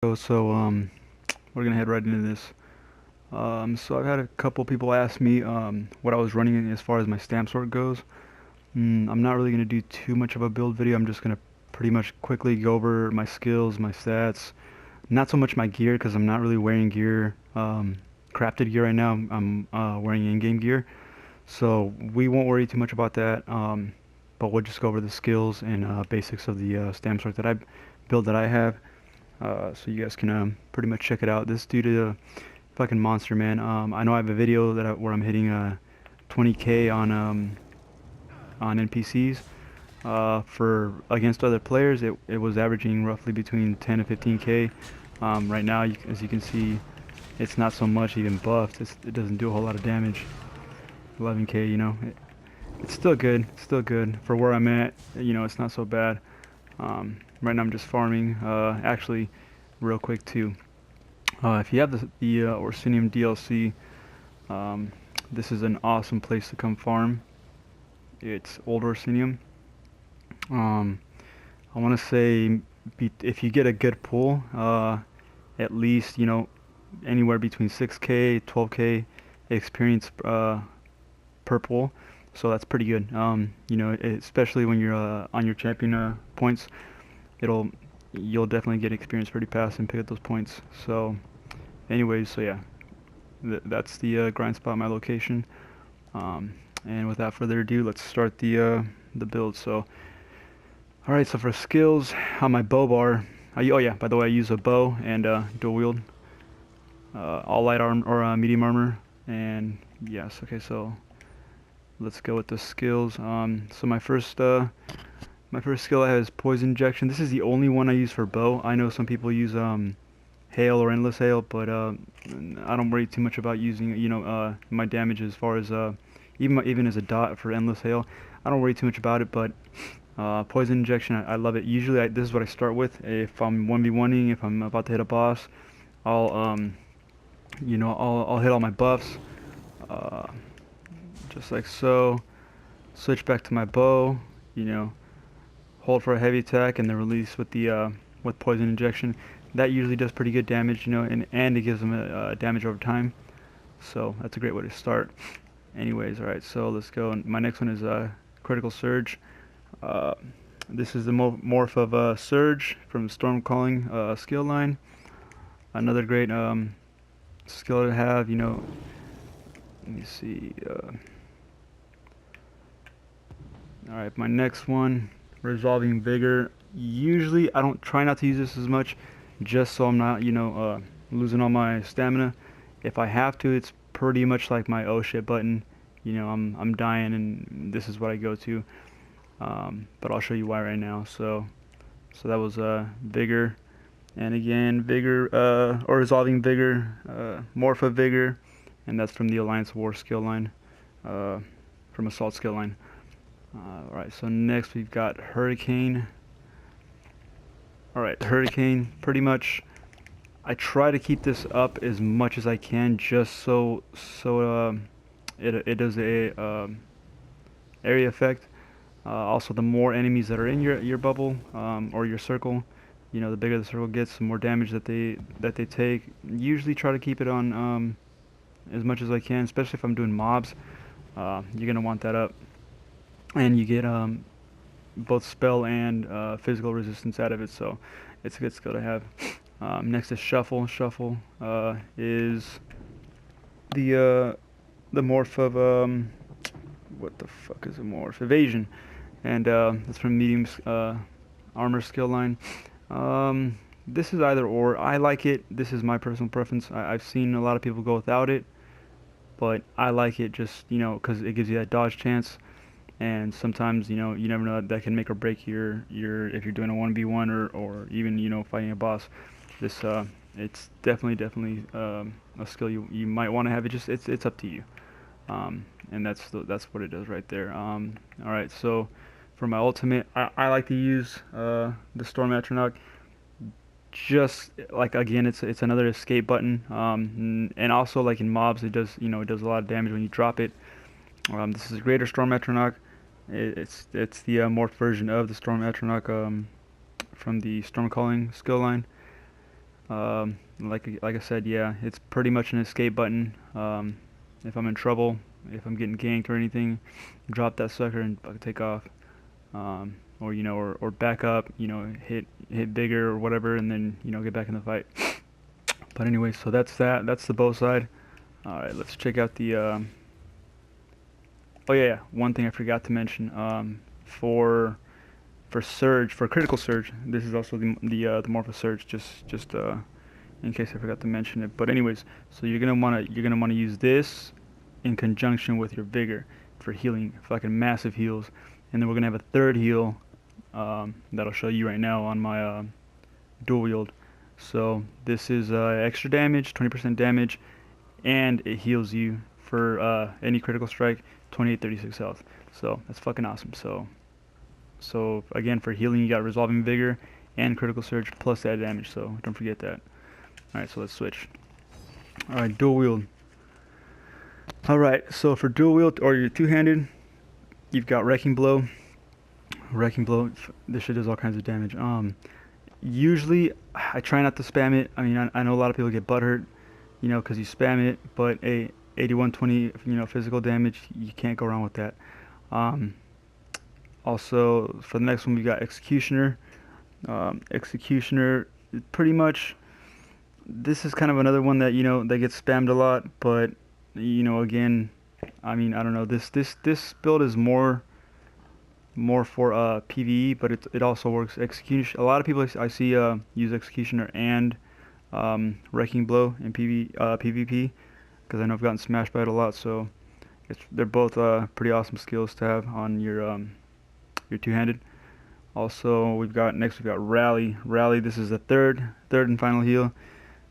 We're gonna head right into this. So I've had a couple people ask me what I was running as far as my stamp sort goes. I'm not really gonna do too much of a build video. I'm just gonna pretty much quickly go over my skills, my stats. Not so much my gear because I'm not really wearing gear, crafted gear right now. I'm wearing in-game gear, so we won't worry too much about that. But we'll just go over the skills and basics of the stamp sort that I build that I have. So you guys can pretty much check it out. This dude is a fucking monster, man. I know I have a video where I'm hitting 20k on NPCs. For against other players, it was averaging roughly between 10 to 15k. Right now, as you can see, it's not so much even buffed. It doesn't do a whole lot of damage. 11k, it's still good. It's still good for where I'm at. It's not so bad. Right now I'm just farming. Actually, real quick too. If you have the Orsinium DLC, um, this is an awesome place to come farm. It's old Orsinium. Um, I want to say if you get a good pull, at least anywhere between 6k, 12k experience per pull. So that's pretty good. Especially when you're on your champion points, you'll definitely get experience pretty fast and pick up those points. So, anyways, so yeah, that's the grind spot, my location. Um, and without further ado, let's start the build. So, all right. So for skills on my bow bar, oh yeah, by the way, I use a bow and dual wield, all light arm or medium armor, and yes. Okay, so let's go with the skills. So my first skill I have is poison injection. This is the only one I use for bow. I know some people use hail or endless hail, but I don't worry too much about using my damage as far as even as a dot for endless hail. I don't worry too much about it, but poison injection, I love it. Usually this is what I start with. If I'm 1v1ing, if I'm about to hit a boss, I'll I'll hit all my buffs, uh, just like so. Switch back to my bow, you know, hold for a heavy attack, and then release with the with poison injection. That usually does pretty good damage, and it gives them a damage over time. So that's a great way to start. Anyways, all right, so let's go. And my next one is critical surge. Uh, this is the morph of surge from the storm calling skill line. Another great skill to have. Let me see. All right, my next one, resolving vigor. Usually, I don't try not to use this as much, just so I'm not, losing all my stamina. If I have to, it's pretty much like my oh shit button. I'm dying, and this is what I go to. But I'll show you why right now. So that was vigor, and again vigor or resolving vigor, morph of vigor, and that's from the Alliance War skill line, from Assault skill line. Alright, so next we've got Hurricane. Alright, Hurricane, pretty much I try to keep this up as much as I can, just so it does a area effect. Also, the more enemies that are in your bubble or your circle, the bigger the circle gets, the more damage that they take. Usually try to keep it on as much as I can, especially if I'm doing mobs. You're gonna want that up, and you get both spell and physical resistance out of it, so it's a good skill to have. Next is shuffle. Shuffle is the morph of what the fuck is a morph? Evasion, and that's from medium armor skill line. This is either or. I like it. This is my personal preference. I've seen a lot of people go without it, but I like it just because it gives you that dodge chance. And sometimes you never know, that can make or break your if you're doing a 1v1 or even fighting a boss. This it's definitely a skill you might want to have. It's up to you. And that's what it does right there. All right, so for my ultimate, I like to use the Storm Atronach. Just like, again, it's another escape button. And also, like in mobs, it does a lot of damage when you drop it. This is Greater Storm Atronach. It's the morph version of the Storm Atronach from the Storm Calling skill line. Like I said, yeah, it's pretty much an escape button. If I'm in trouble, if I'm getting ganked or anything, drop that sucker and fucking take off. Or you know, or back up, you know, hit bigger or whatever, and then you know get back in the fight. But anyway, so that's that. That's the bow side. All right, let's check out the. Oh yeah, one thing I forgot to mention. For surge, for critical surge, this is also the morph of surge. Just in case I forgot to mention it. But anyways, so you're gonna wanna use this in conjunction with your vigor for healing, fucking massive heals, and then we're gonna have a third heal that I'll show you right now on my dual wield. So this is extra damage, 20% damage, and it heals you for any critical strike, 28, 36 health. So that's fucking awesome. So again, for healing, you got resolving vigor and critical surge plus that damage. So don't forget that. All right, so let's switch. All right, dual wield. All right, so for dual wield or your two-handed, you've got wrecking blow. Wrecking blow. This shit does all kinds of damage. Usually I try not to spam it. I mean, I know a lot of people get butthurt, you know, because you spam it. But a 8120, you know, physical damage, you can't go wrong with that. Also, for the next one, we got executioner. Executioner, pretty much. This is kind of another one that, you know, that gets spammed a lot, but you know, again, I mean, I don't know. This build is more for PvE, but it also works execution. A lot of people I see use executioner and wrecking blow in PvP, because I know I've gotten smashed by it a lot. So they're both pretty awesome skills to have on your two-handed. Also, we've got rally. Rally. This is the third and final heal.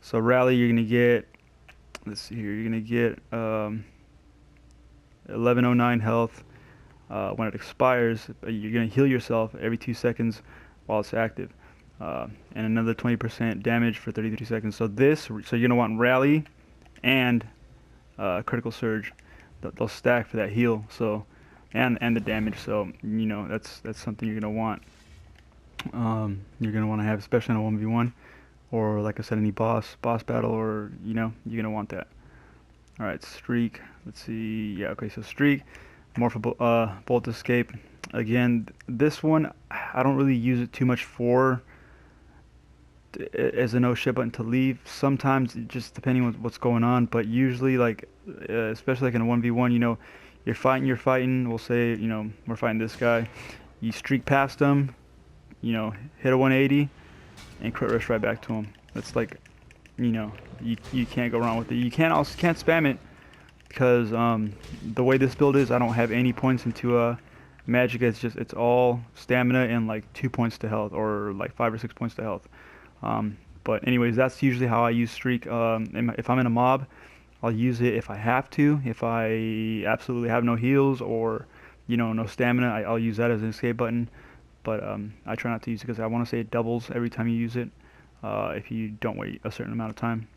So rally, you're gonna get. Let's see here. You're gonna get 1109 health. When it expires, you're going to heal yourself every 2 seconds while it's active, and another 20% damage for 33 seconds. So you're going to want rally and critical surge. They'll stack for that heal. So and the damage. So you know that's something you're going to want. You're going to want to have, especially in a 1v1, or like I said, any boss battle, or you know you're going to want that. All right, streak. Let's see. Yeah, okay. So streak. Morph bolt escape. Again, this one I don't really use it too much for as a no shit button to leave. Sometimes just depending on what's going on, but usually like especially like in a 1v1, you know, you're fighting. We'll say, you know, we're fighting this guy. You streak past him, you know, hit a 180, and crit rush right back to him. That's like, you know, you can't go wrong with it. You can't spam it. Because the way this build is, I don't have any points into magic. It's all stamina and like 2 points to health, or like 5 or 6 points to health. But anyways, that's usually how I use streak. If I'm in a mob, I'll use it if I have to. If I absolutely have no heals or, you know, no stamina, I'll use that as an escape button. But I try not to use it because I want to say it doubles every time you use it if you don't wait a certain amount of time.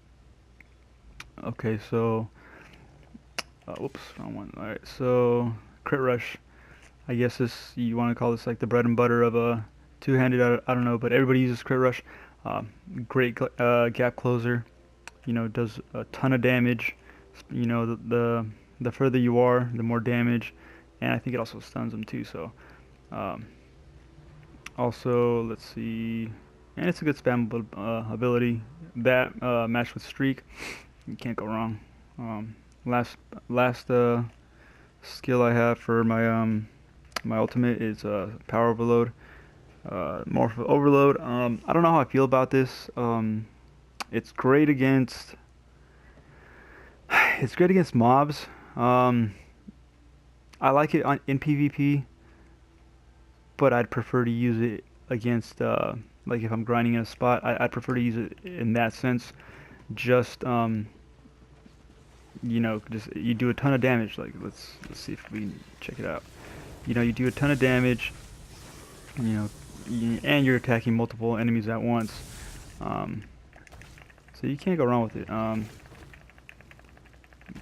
Okay, so. Whoops, wrong one. Alright, so crit rush. I guess you want to call this like the bread and butter of a two-handed. I don't know, but everybody uses crit rush. Great gap closer. You know, does a ton of damage. You know, the further you are, the more damage, and I think it also stuns them too. So, also let's see, and it's a good spam ability. That matched with streak, you can't go wrong. Last skill I have for my my ultimate is power overload, morph overload. I don't know how I feel about this. It's great against mobs. I like it in PvP, but I'd prefer to use it against like if I'm grinding in a spot. I'd prefer to use it in that sense. Just you know, just you do a ton of damage. Like let's see if we can check it out. You know, you do a ton of damage. You know, and you're attacking multiple enemies at once. So you can't go wrong with it.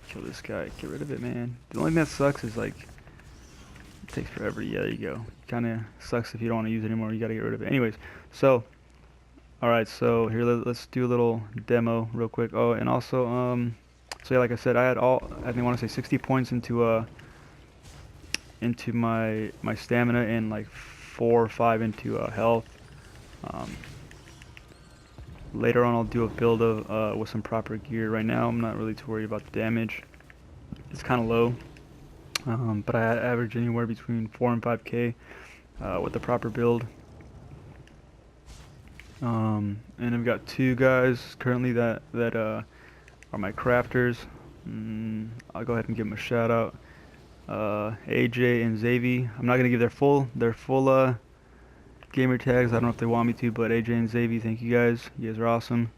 Kill this guy. Get rid of it, man. The only thing that sucks is like it takes forever. Yeah, there you go. Kind of sucks if you don't want to use it anymore. You gotta get rid of it. Anyways, so Alright, so here let's do a little demo real quick. Oh, and also so yeah, like I said, I think I want to say 60 points into my stamina and like 4 or 5 into health. Um, Later on I'll do a build of with some proper gear. Right now I'm not really too worried about the damage. It's kind of low, but I average anywhere between 4 and 5k with the proper build. And I've got 2 guys currently that are my crafters. I'll go ahead and give them a shout out. AJ and Xavi. I'm not gonna give their full gamer tags. I don't know if they want me to, but AJ and Xavi, thank you guys. You guys are awesome.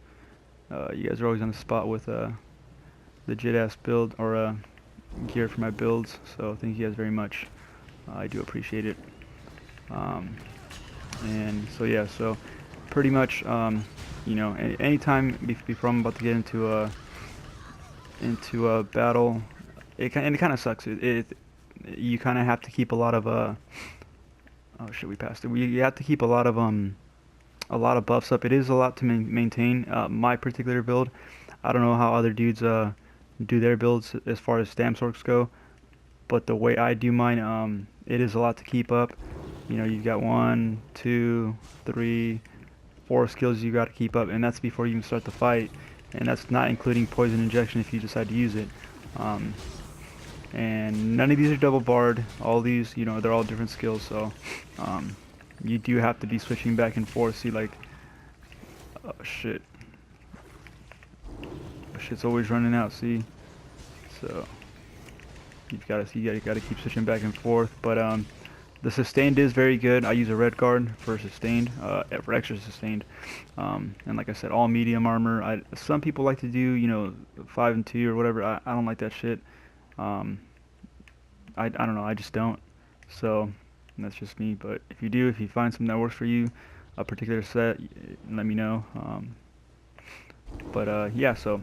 You guys are always on the spot with legit ass build or gear for my builds. So thank you guys very much. I do appreciate it. And so yeah, so pretty much, you know, anytime before I'm about to get into a battle, it kind of sucks. You kind of have to keep a lot of oh shit, we passed it. You have to keep a lot of buffs up. It is a lot to maintain. My particular build, I don't know how other dudes do their builds as far as stamp sorks go, but the way I do mine, it is a lot to keep up. You know, you've got 1, 2, 3, 4 skills you got to keep up, and that's before you even start the fight, and that's not including poison injection if you decide to use it. And none of these are double barred. All these, you know, they're all different skills, so you do have to be switching back and forth. See, like, oh shit, shit's always running out. See, so you gotta keep switching back and forth. But the sustained is very good. I use a red guard for sustained, for extra sustained, and like I said, all medium armor. Some people like to do, you know, 5 and 2 or whatever. I don't like that shit. I don't know, I just don't. So that's just me. But if you do, if you find something that works for you, a particular set, let me know. Yeah, so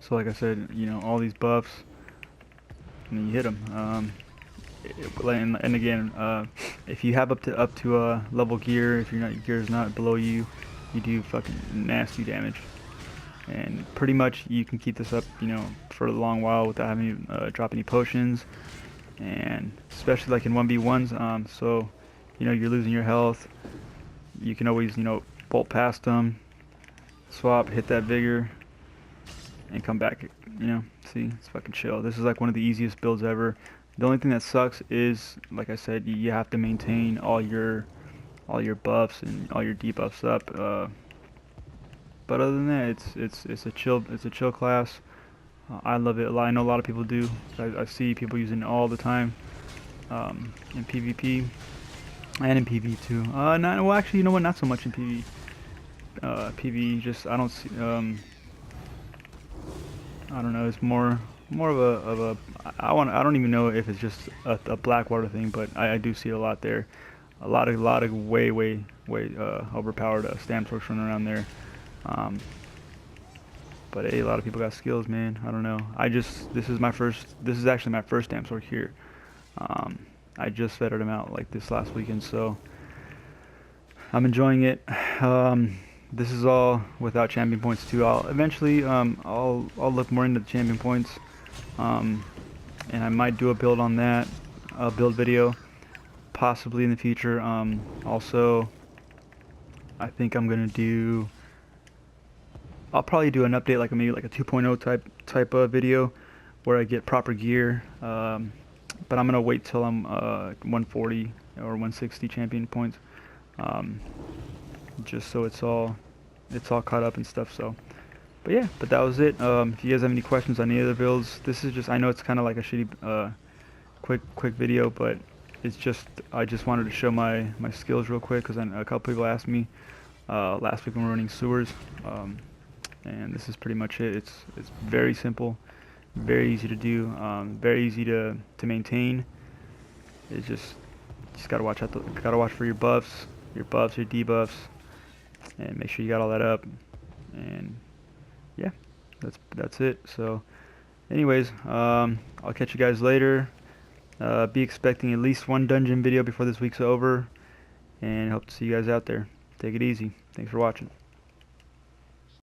like I said, you know, all these buffs, and then you hit them. And again, if you have up to level gear, if your gear is not below you, you do fucking nasty damage. And pretty much you can keep this up, you know, for a long while without having to drop any potions, and especially like in 1v1s, so you know you're losing your health, you can always, you know, bolt past them, swap, hit that vigor, and come back. You know, see, it's fucking chill. This is like one of the easiest builds ever. The only thing that sucks is, like I said, you have to maintain all your buffs and all your debuffs up. But other than that, it's a chill class. I love it. I know a lot of people do. I see people using it all the time in PvP and in PvE too. Not well, actually, you know what? Not so much in PvE. PvE, just I don't see. I don't know. It's more of a. I don't even know if it's just a Blackwater thing, but I do see it a lot there. A lot of way overpowered stamp sorks running around there. But hey, a lot of people got skills, man. I don't know. This is actually my first stamp sork here. I just fettered him out like this last weekend, so I'm enjoying it. This is all without champion points too. I'll eventually I'll look more into the champion points, and I might do a build on that, a build video, possibly in the future. Also, I think I'll probably do an update, like maybe like a 2.0 type of video where I get proper gear. But I'm gonna wait till I'm 140 or 160 champion points, just so it's all caught up and stuff. So, but yeah, but that was it. If you guys have any questions on any other builds, this is just, I know it's kind of like a shitty quick video, but it's just, I just wanted to show my skills real quick because a couple people asked me last week when we were running sewers. And this is pretty much it. It's very simple, very easy to do, very easy to maintain. It's just gotta watch for your buffs, your debuffs, and make sure you got all that up. And yeah, that's it. So anyways, I'll catch you guys later. Be expecting at least one dungeon video before this week's over, and hope to see you guys out there. Take it easy. Thanks for watching.